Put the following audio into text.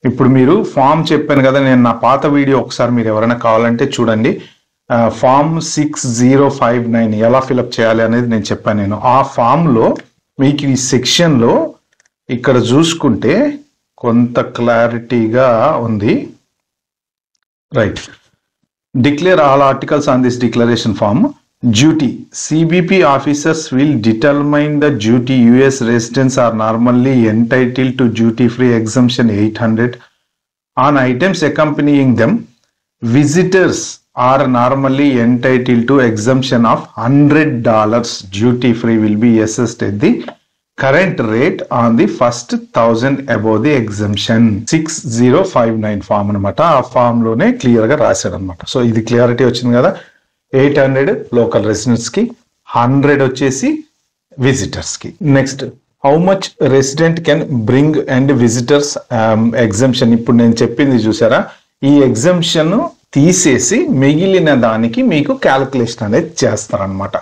ఇప్పుడు మీరు ఫామ్ చెప్పాను కదా, నేను నా పాత వీడియో ఒకసారి మీరు ఎవరైనా కావాలంటే చూడండి. ఫామ్ 6059 ఎలా ఫిలప్ చేయాలి అనేది నేను చెప్పాను. నేను ఆ ఫామ్లో మీకు ఈ సెక్షన్లో ఇక్కడ చూసుకుంటే కొంత క్లారిటీగా ఉంది. Right. Declare all articles on this declaration form. Duty. CBP officers will determine the duty. US residents are normally entitled to duty-free exemption 800 on items accompanying them. Visitors are normally entitled to exemption of $100. Duty-free will be assessed at the current rate on the first 1000 above the exemption. 6059 form అనమాట. ఆ form లోనే clear గా రాశాడు అనమాట. So ఇది clarity వచ్చింది కదా. 800 local residents కి, 100 వచ్చేసి విజిటర్స్ కి. Next, how much resident can bring and visitors exemption. ఇప్పుడు నేను చెప్పింది చూసారా, ఈ ఎగ్జంప్షన్ తీసేసి మిగిలిన దానికి మీకు క్యాలిక్యులేషన్ అనేది చేస్తారనమాట.